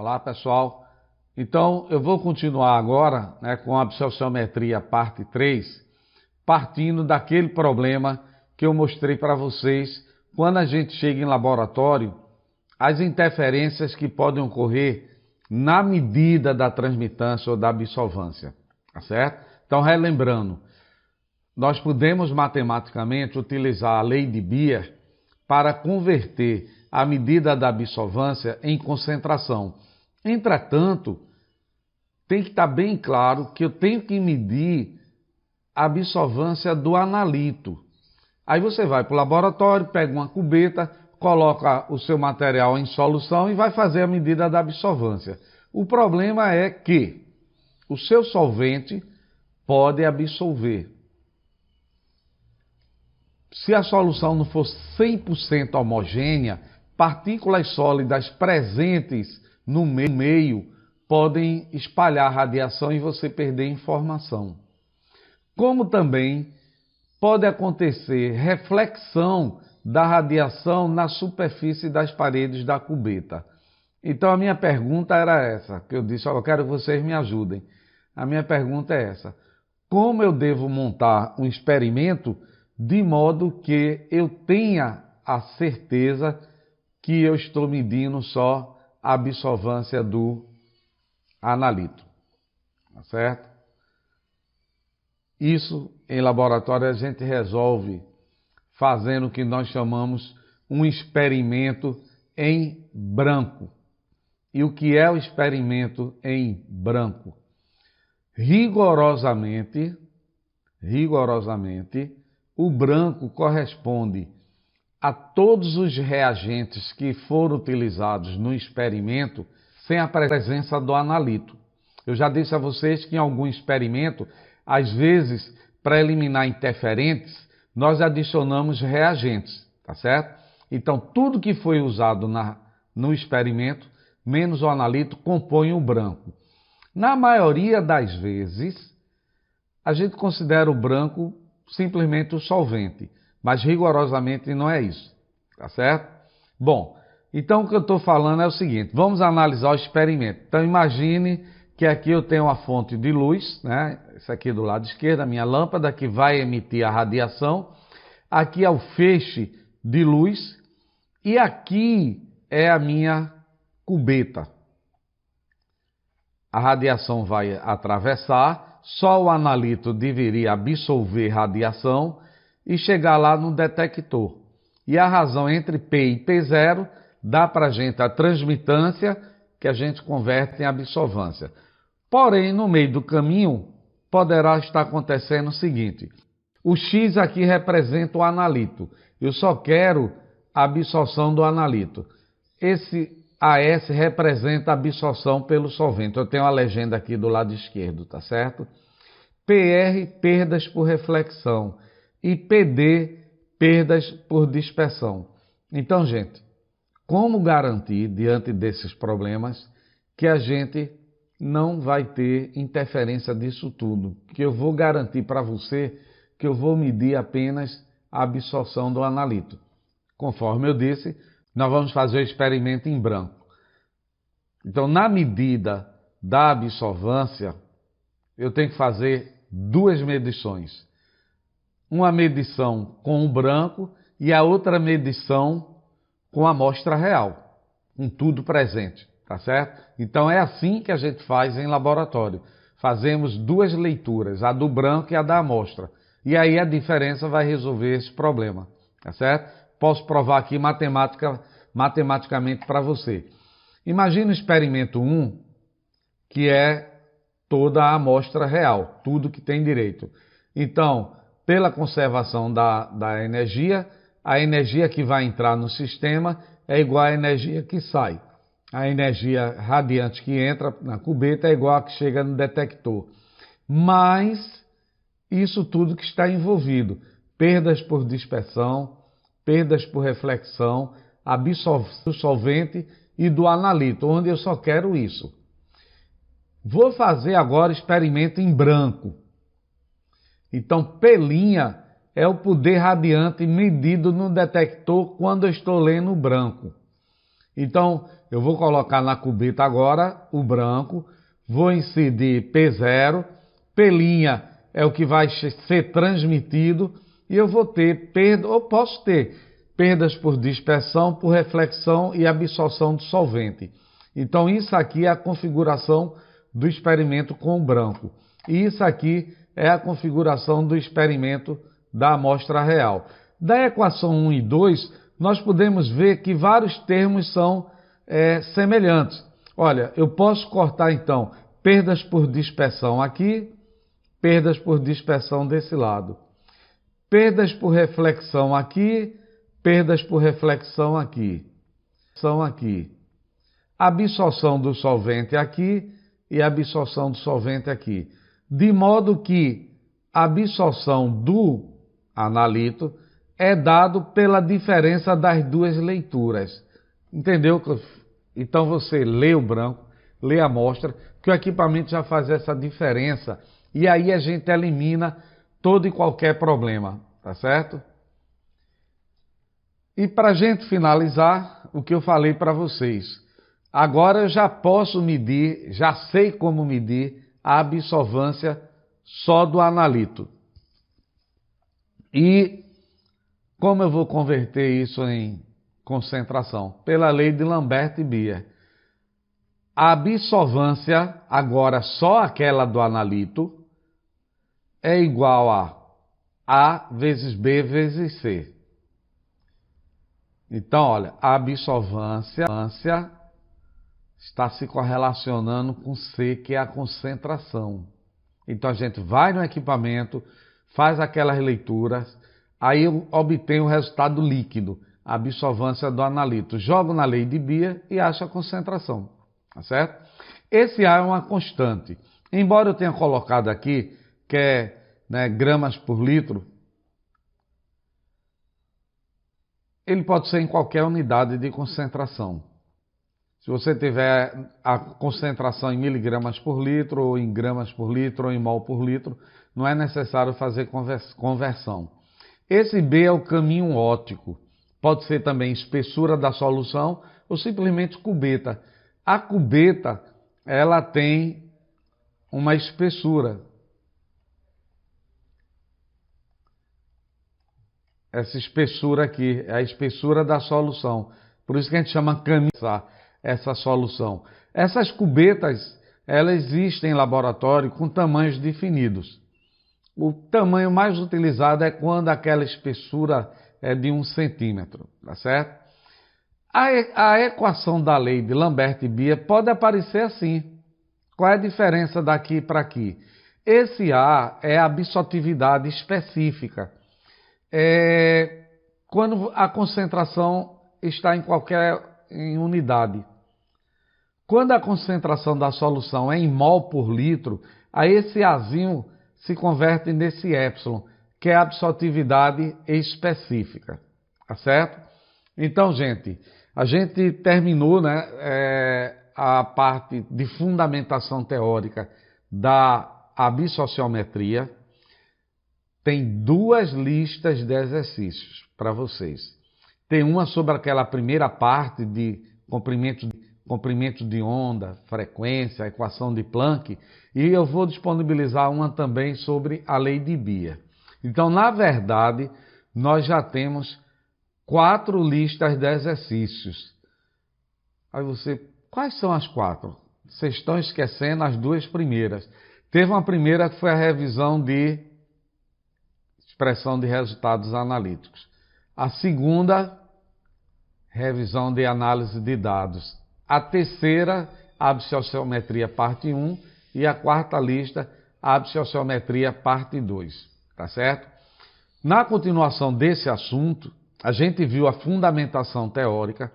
Olá, pessoal. Então, eu vou continuar agora, com a absorciometria parte 3, partindo daquele problema que eu mostrei para vocês quando a gente chega em laboratório, as interferências que podem ocorrer na medida da transmitância ou da absorvância, tá certo? Então, relembrando, nós podemos matematicamente utilizar a lei de Beer para converter a medida da absorvância em concentração. Entretanto, tem que estar bem claro que eu tenho que medir a absorvância do analito. Aí você vai para o laboratório, pega uma cubeta, coloca o seu material em solução e vai fazer a medida da absorvância. O problema é que o seu solvente pode absorver. Se a solução não for 100% homogênea, partículas sólidas presentes no meio podem espalhar radiação e você perder informação. Como também pode acontecer reflexão da radiação na superfície das paredes da cubeta. Então a minha pergunta era essa, que eu disse, eu quero que vocês me ajudem. A minha pergunta é essa: como eu devo montar um experimento de modo que eu tenha a certeza que eu estou medindo só a absorvância do analito, tá certo? Isso em laboratório a gente resolve fazendo o que nós chamamos um experimento em branco. E o que é o experimento em branco? Rigorosamente, o branco corresponde a todos os reagentes que foram utilizados no experimento sem a presença do analito. Eu já disse a vocês que em algum experimento, às vezes, para eliminar interferentes, nós adicionamos reagentes, tá certo? Então, tudo que foi usado no experimento, menos o analito, compõe o branco. Na maioria das vezes, a gente considera o branco simplesmente o solvente, mas rigorosamente não é isso, tá certo? Bom, então o que eu estou falando é o seguinte, vamos analisar o experimento. Então imagine que aqui eu tenho uma fonte de luz, esse aqui do lado esquerdo, a minha lâmpada, que vai emitir a radiação. Aqui é o feixe de luz e aqui é a minha cubeta. A radiação vai atravessar, só o analito deveria absorver radiação e chegar lá no detector. E a razão entre P e P0 dá para a gente a transmitância, que a gente converte em absorvância. Porém, no meio do caminho, poderá estar acontecendo o seguinte: o X aqui representa o analito. Eu só quero a absorção do analito. Esse AS representa a absorção pelo solvente. Eu tenho a legenda aqui do lado esquerdo, tá certo? PR, perdas por reflexão. E PD, perdas por dispersão. Então, gente, como garantir, diante desses problemas, que a gente não vai ter interferência disso tudo? Que eu vou garantir para você que eu vou medir apenas a absorção do analito. Conforme eu disse, nós vamos fazer o experimento em branco. Então, na medida da absorvância, eu tenho que fazer duas medições. Uma medição com o branco e a outra medição com a amostra real, com tudo presente, tá certo? Então é assim que a gente faz em laboratório. Fazemos duas leituras, a do branco e a da amostra. E aí a diferença vai resolver esse problema, tá certo? Posso provar aqui matematicamente para você. Imagina o experimento 1, que é toda a amostra real, tudo que tem direito. Então, pela conservação da energia, a energia que vai entrar no sistema é igual à energia que sai. A energia radiante que entra na cubeta é igual à que chega no detector. Mas isso tudo que está envolvido, perdas por dispersão, perdas por reflexão, absorção do solvente e do analito, onde eu só quero isso. Vou fazer agora experimento em branco. Então, P' é o poder radiante medido no detector quando eu estou lendo branco. Então, eu vou colocar na cubeta agora o branco, vou incidir P0, P' é o que vai ser transmitido e eu vou ter perda, ou posso ter perdas por dispersão, por reflexão e absorção do solvente. Então isso aqui é a configuração do experimento com o branco. E isso aqui é a configuração do experimento da amostra real. Da equação 1 e 2, nós podemos ver que vários termos são semelhantes. Olha, eu posso cortar então perdas por dispersão aqui, perdas por dispersão desse lado. Perdas por reflexão aqui, perdas por reflexão aqui. São aqui. Absorção do solvente aqui e absorção do solvente aqui. De modo que a absorção do analito é dado pela diferença das duas leituras. Entendeu? Então você lê o branco, lê a amostra, que o equipamento já faz essa diferença e aí a gente elimina todo e qualquer problema, tá certo? E para a gente finalizar, o que eu falei para vocês. Agora eu já posso medir, já sei como medir a absorvância só do analito. E como eu vou converter isso em concentração? Pela lei de Lambert e Beer. A absorvância, agora só aquela do analito, é igual a A vezes B vezes C. Então, olha, a absorvância está se correlacionando com C, que é a concentração. Então a gente vai no equipamento, faz aquelas leituras, aí eu obtenho o resultado líquido, a absorvância do analito. Jogo na lei de Beer e acho a concentração, tá certo? Esse A é uma constante. Embora eu tenha colocado aqui que é gramas por litro, ele pode ser em qualquer unidade de concentração. Se você tiver a concentração em miligramas por litro, ou em gramas por litro, ou em mol por litro, não é necessário fazer conversão. Esse B é o caminho óptico. Pode ser também espessura da solução ou simplesmente cubeta. A cubeta, ela tem uma espessura. Essa espessura aqui é a espessura da solução. Por isso que a gente chama caminho essa solução. Essas cubetas, elas existem em laboratório com tamanhos definidos. O tamanho mais utilizado é quando aquela espessura é de 1 centímetro, tá certo? A equação da lei de Lambert e Beer pode aparecer assim. Qual é a diferença daqui para aqui? Esse A é a absortividade específica. Quando a concentração está em unidade. Quando a concentração da solução é em mol por litro, aí esse Azinho se converte nesse épsilon, que é a absortividade específica, tá certo? Então, gente, a gente terminou a parte de fundamentação teórica da absorciometria. Tem 2 listas de exercícios para vocês. Tem uma sobre aquela primeira parte de comprimento de onda, frequência, equação de Planck, e eu vou disponibilizar uma também sobre a lei de Beer. Então, na verdade, nós já temos 4 listas de exercícios. Aí quais são as 4? Vocês estão esquecendo as 2 primeiras. Teve uma primeira que foi a revisão de expressão de resultados analíticos. A segunda, revisão de análise de dados. A terceira, a absorciometria parte 1. E a quarta lista, a absorciometria parte 2. Tá certo? Na continuação desse assunto, a gente viu a fundamentação teórica.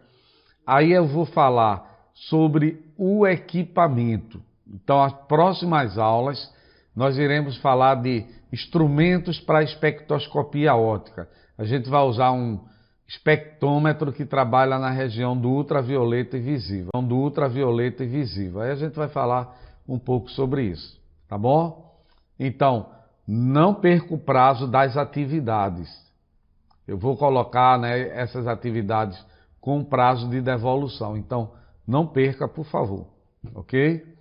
Aí eu vou falar sobre o equipamento. Então, as próximas aulas, nós iremos falar de instrumentos para espectroscopia óptica. A gente vai usar um espectrômetro que trabalha na região do ultravioleta e visível. Aí a gente vai falar um pouco sobre isso, tá bom? Então, não perca o prazo das atividades. Eu vou colocar essas atividades com prazo de devolução. Então, Não perca, por favor, ok?